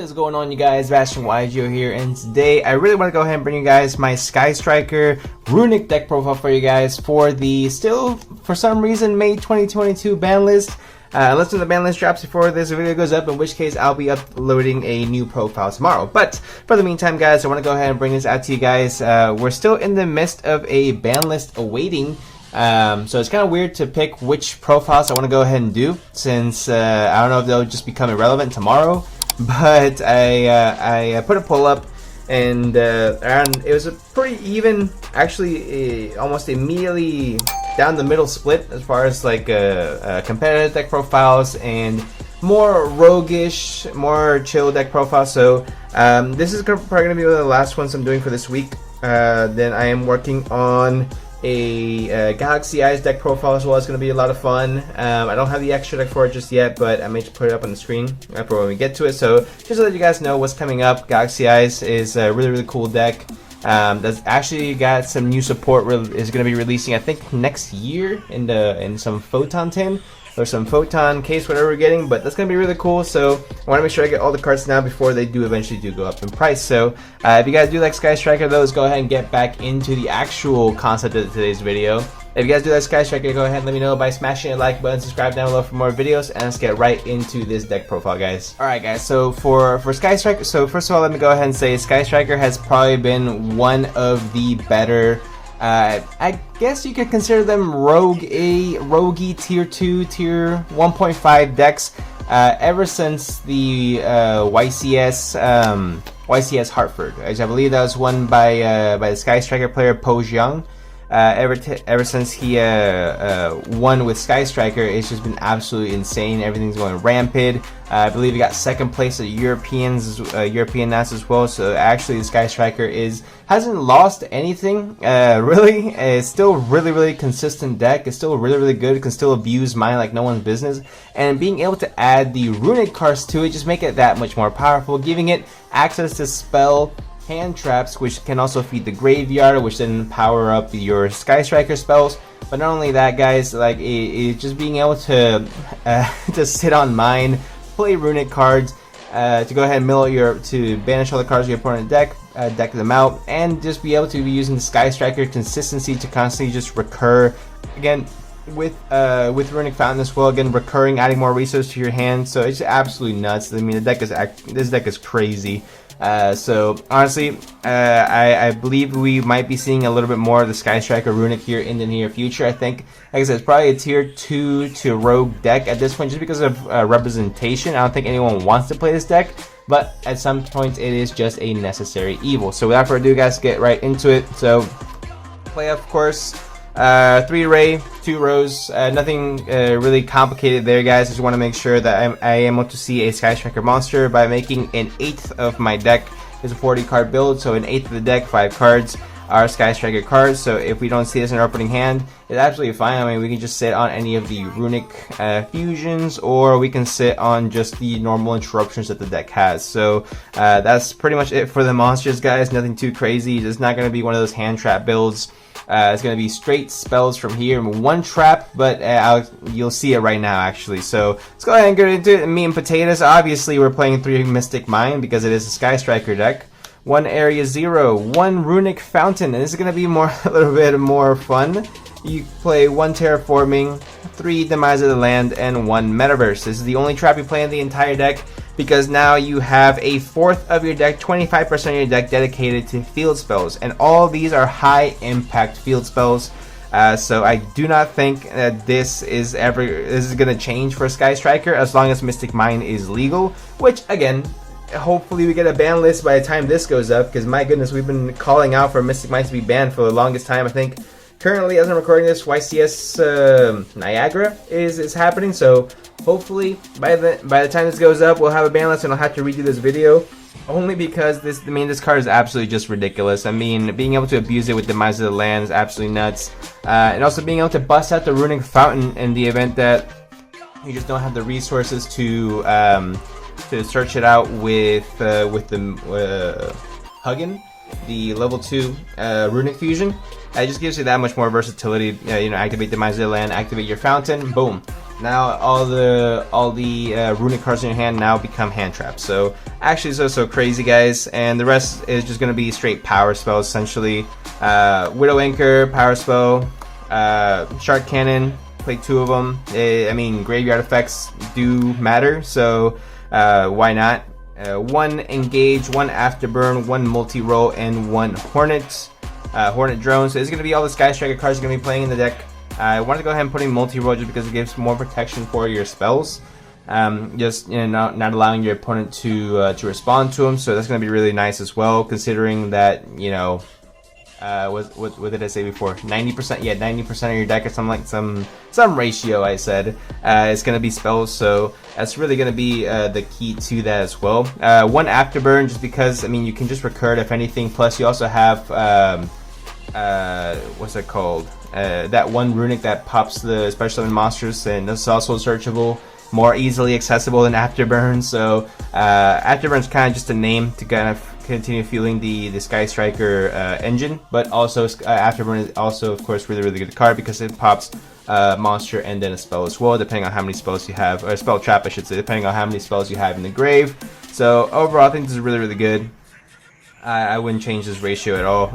What is going on, you guys? Bastion YGO here, and today I really want to go ahead and bring you guys my Sky Striker Runick deck profile for you guys for the still, for some reason, May 2022 ban list. Unless the ban list drops before this video goes up, in which case I'll be uploading a new profile tomorrow. But for the meantime, guys, I want to go ahead and bring this out to you guys. We're still in the midst of a ban list awaiting. So it's kind of weird to pick which profiles I want to go ahead and do, since I don't know if they'll just become irrelevant tomorrow. But I put a poll up, and it was a pretty even, actually, almost immediately down the middle split as far as like competitive deck profiles and more roguish, more chill deck profiles. So this is probably going to be one of the last ones I'm doing for this week. Then I am working on a Galaxy Eyes deck profile as well. It's going to be a lot of fun. I don't have the extra deck for it just yet, but I may just put it up on the screen for when we get to it. So just to let you guys know what's coming up, Galaxy Eyes is a really cool deck. That's actually got some new support. Is going to be releasing, I think, next year in some Photon tin or some Photon case, whatever we're getting. But that's going to be really cool. So I want to make sure I get all the cards now before they do eventually go up in price. So if you guys do like Sky Striker, though, let's go ahead and get back into the actual concept of today's video. If you guys do like Sky Striker, go ahead and let me know by smashing a like button, subscribe down below for more videos, and let's get right into this deck profile, guys. Alright, guys, so for Sky Striker, so first of all, let me go ahead and say Sky Striker has probably been one of the better, I guess you could consider them roguey tier 2, tier 1.5 decks, ever since the YCS Hartford. I believe that was won by the Sky Striker player Po Jiang. Ever since he won with Sky Striker, it's just been absolutely insane. Everything's going rampant. I believe he got second place at European NAS as well. So actually, the Sky Striker hasn't lost anything. Really, it's still really consistent deck. It's still really good. It can still abuse mine like no one's business. And being able to add the Runick cards to it just make it that much more powerful, giving it access to spell hand traps, which can also feed the graveyard, which then power up your Sky Striker spells. But not only that, guys, like just being able to just sit on mine, play Runick cards, to go ahead and mill to banish all the cards of your opponent deck them out, and just be able to be using the Sky Striker consistency to constantly just recur again with Runick Fountain as well. Again, recurring, adding more resources to your hand. So it's absolutely nuts. I mean, this deck is crazy. So honestly, I believe we might be seeing a little bit more of the Sky Striker Runick here in the near future. I think, like I said, it's probably a tier 2 to rogue deck at this point, just because of representation. I don't think anyone wants to play this deck, but at some point it is just a necessary evil. So without further ado, guys, get right into it. So play, of course, 3 Ray, 2 Rose, nothing really complicated there, guys. Just want to make sure that I am able to see a Sky Striker monster by making an 1/8 of my deck is a 40 card build. So an 1/8 of the deck, 5 cards are Sky Striker cards. So if we don't see this in our opening hand, it's absolutely fine. I mean, we can just sit on any of the Runick fusions, or we can sit on just the normal interruptions that the deck has. So that's pretty much it for the monsters, guys. Nothing too crazy. It's not going to be one of those hand trap builds. It's going to be straight spells from here, 1 trap, but you'll see it right now, actually. So let's go ahead and get into it. Meat and potatoes. Obviously, we're playing 3 Mystic Mine because it is a Sky Striker deck. 1 Area 0, 1 Runick Fountain, and this is going to be a little bit more fun. You play 1 Terraforming, 3 Demise of the Land, and 1 Metaverse. This is the only trap you play in the entire deck, because now you have a 1/4 of your deck, 25% of your deck dedicated to field spells, and all of these are high impact field spells. So I do not think that this is going to change for Sky Striker as long as Mystic Mine is legal, which again, hopefully we get a ban list by the time this goes up, because my goodness, we've been calling out for Mystic Mine to be banned for the longest time. I think currently, as I'm recording this, YCS Niagara is happening. So hopefully by the time this goes up, we'll have a ban list and I'll have to redo this video, only because this card is absolutely just ridiculous. I mean, being able to abuse it with Demise of the Land is absolutely nuts, and also being able to bust out the Runick Fountain in the event that you just don't have the resources to search it out with the Huggin, the level 2 Runick fusion. It just gives you that much more versatility. Activate Demise of the Land, activate your Fountain, boom. now all the Runick cards in your hand now become hand traps. So actually so crazy, guys. And the rest is just gonna be straight power spells essentially. Widow Anchor, power spell, Shark Cannon, play 2 of them. I mean, graveyard effects do matter, so why not? 1 Engage, 1 Afterburn, 1 Multi-Roll, and 1 Hornet Drone. So it's going to be all the Sky Striker cards you're going to be playing in the deck. I wanted to go ahead and put in Multi-Roll just because it gives more protection for your spells. Just not allowing your opponent to respond to them. So that's going to be really nice as well, considering that, you know, what did I say before? 90%, yeah, 90% of your deck or something, like some ratio I said is going to be spells, so that's really going to be the key to that as well. 1 Afterburn, just because, I mean, you can just recur it if anything, plus you also have what's it called, that 1 Runick that pops the special summon monsters, and that's also searchable, more easily accessible than Afterburn. So Afterburn's kind of just a name to kind of continue fueling the Sky Striker engine, but also Afterburn is also, of course, really good card because it pops monster and then a spell as well, depending on how many spells you have, or a spell trap I should say, depending on how many spells you have in the grave. So overall, I think this is really good. I wouldn't change this ratio at all.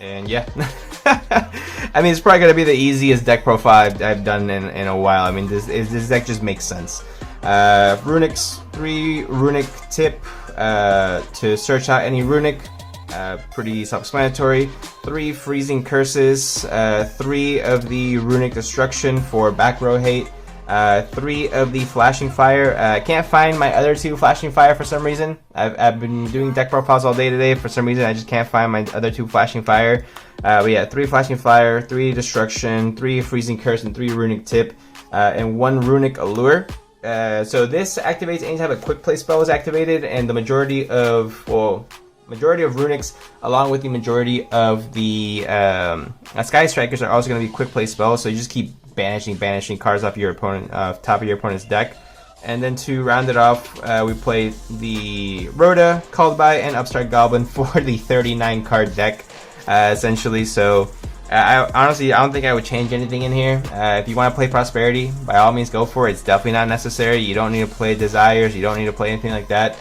And yeah. I mean, it's probably going to be the easiest deck profile I've done in a while. I mean, this deck just makes sense. Runick's 3 Runick tip to search out any Runick. Pretty self-explanatory. 3 Freezing Curses. 3 of the Runick Destruction for back row hate. 3 of the Flashing Fire. I can't find my other 2 Flashing Fire for some reason. I've been doing deck profiles all day today. For some reason, I just can't find my other 2 Flashing Fire. But yeah, 3 Flashing Fire, 3 Destruction, 3 Freezing Curse, and 3 Runick Tip, and 1 Runick Allure. So this activates anytime a quick play spell is activated, and the majority of Runicks, along with the majority of the Sky Strikers, are also going to be quick play spells. So you just keep banishing cards off your opponent, top of your opponent's deck. And then to round it off, we play the Rhoda, Called By, and Upstart Goblin for the 39 card deck, essentially. So honestly, I don't think I would change anything in here. If you want to play Prosperity, by all means go for it. It's definitely not necessary. You don't need to play Desires. You don't need to play anything like that.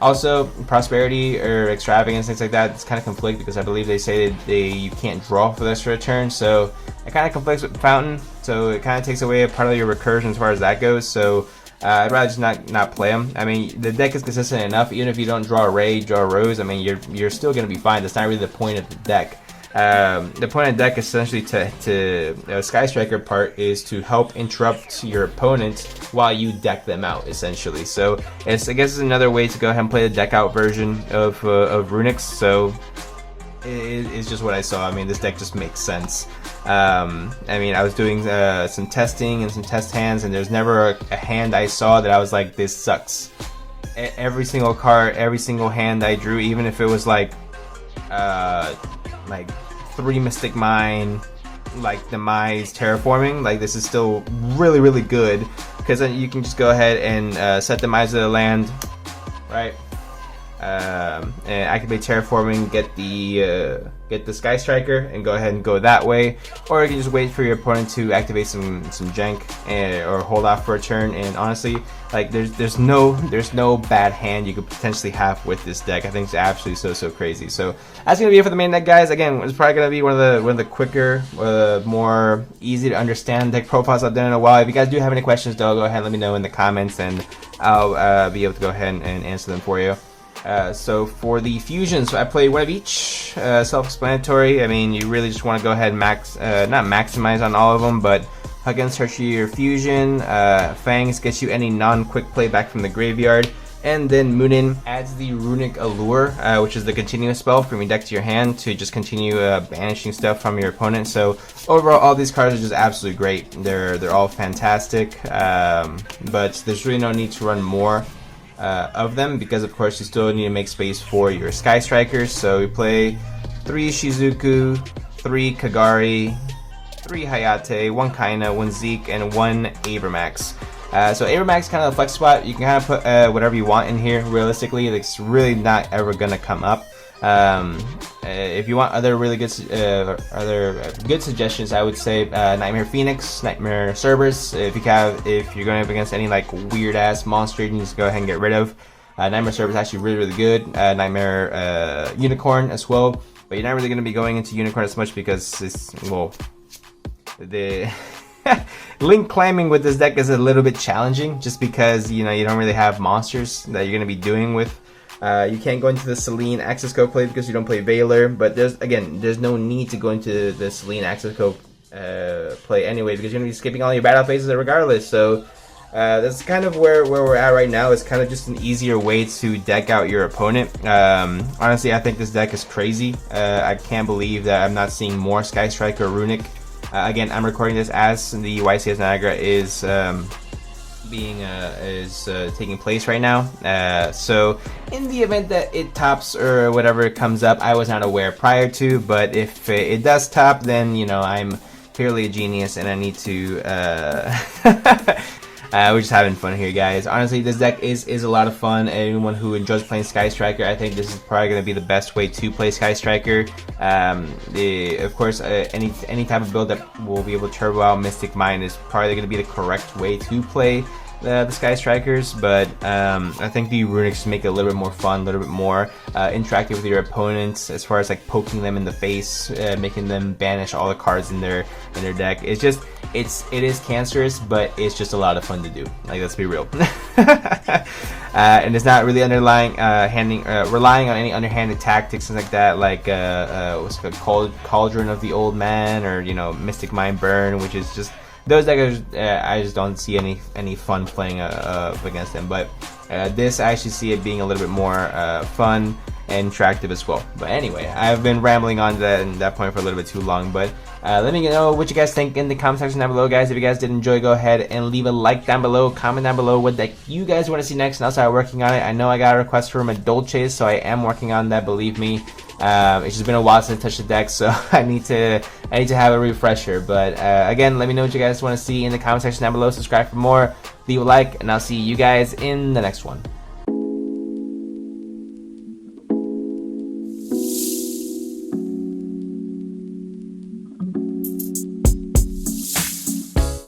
Also, Prosperity or Extravagance, things like that, it's kind of conflict because I believe they say you can't draw for this for a turn. So it kind of conflicts with Fountain. So it kind of takes away a part of your recursion as far as that goes. So I'd rather just not play them. I mean, the deck is consistent enough. Even if you don't draw a Ray, draw a Rose, I mean, you're still going to be fine. That's not really the point of the deck. The point of the deck essentially to Sky Striker part is to help interrupt your opponent while you deck them out, essentially. So I guess it's another way to go ahead and play the deck out version of Runick's. So it's just what I saw. I mean, this deck just makes sense. I mean, I was doing some testing and some test hands, and there's never a hand I saw that I was like, this sucks. Every single card, every single hand I drew, even if it was like 3 Mystic Mine, like Demise, Terraforming, like this is still really good, because then you can just go ahead and set Demise to the land, right? And activate Terraforming, get the Sky Striker, and go ahead and go that way. Or you can just wait for your opponent to activate some jank, or hold off for a turn. And honestly, like there's no bad hand you could potentially have with this deck. I think it's absolutely so crazy. So that's gonna be it for the main deck, guys. Again, it's probably gonna be one of the quicker, more easy to understand deck profiles I've done in a while. If you guys do have any questions, though, go ahead and let me know in the comments, and I'll be able to go ahead and answer them for you. So for the fusions, I play one of each, self-explanatory. I mean, you really just want to go ahead and not maximize on all of them, but Huggins search your fusion, Fangs gets you any non-quick play back from the graveyard, and then Moonin adds the Runick Allure, which is the continuous spell from your deck to your hand to just continue banishing stuff from your opponent. So overall, all these cards are just absolutely great. They're all fantastic, but there's really no need to run more of them, because of course you still need to make space for your Sky Strikers. So we play 3 Shizuku, 3 Kagari, 3 Hayate, 1 Kaina, 1 Zeke, and 1 Abramax. So Abramax is kind of a flex spot. You can kind of put whatever you want in here. Realistically, it's really not ever gonna come up. If you want other really good good suggestions, I would say Nightmare Phoenix, Nightmare Cerberus. If you're going up against any like weird ass monster, you need to go ahead and get rid of. Nightmare Cerberus is actually really good. Nightmare Unicorn as well, but you're not really going to be going into Unicorn as much because it's, well, the link climbing with this deck is a little bit challenging, just because you don't really have monsters that you're going to be doing with. You can't go into the Selene Access Code play because you don't play Veiler, but there's no need to go into the Selene Access Code play anyway, because you're going to be skipping all your battle phases regardless. So that's kind of where we're at right now. It's kind of just an easier way to deck out your opponent. Honestly, I think this deck is crazy. I can't believe that I'm not seeing more Sky Striker or Runick. Again, I'm recording this as the YCS Niagara is taking place right now. So in the event that it tops or whatever comes up, I was not aware prior to, but if it does top, then I'm clearly a genius and I need to we're just having fun here, guys. Honestly, this deck is a lot of fun. Anyone who enjoys playing Sky Striker, I think this is probably going to be the best way to play Sky Striker. Of course, any type of build that will be able to turbo out Mystic Mine is probably going to be the correct way to play the Sky Strikers, but I think the Runicks make it a little bit more fun, a little bit more interactive with your opponents, as far as like poking them in the face, making them banish all the cards in their deck. It is cancerous, but it's just a lot of fun to do. Like, let's be real. And it's not really relying on any underhanded tactics and like that, like what's it called, Cauldron of the Old Man, or Mystic Mine Burn, which is just those decks. I just don't see any fun playing against them. But this, I actually see it being a little bit more fun and interactive as well. But anyway, I've been rambling on that point for a little bit too long. But let me know what you guys think in the comment section down below, guys. If you guys did enjoy, go ahead and leave a like down below, comment down below what deck you guys want to see next, and I'll start working on it. I know I got a request from a Dolce, so I am working on that, believe me. It's just been a while since I touched the deck, so I need to have a refresher. But again, let me know what you guys want to see in the comment section down below. Subscribe for more, leave a like, and I'll see you guys in the next one.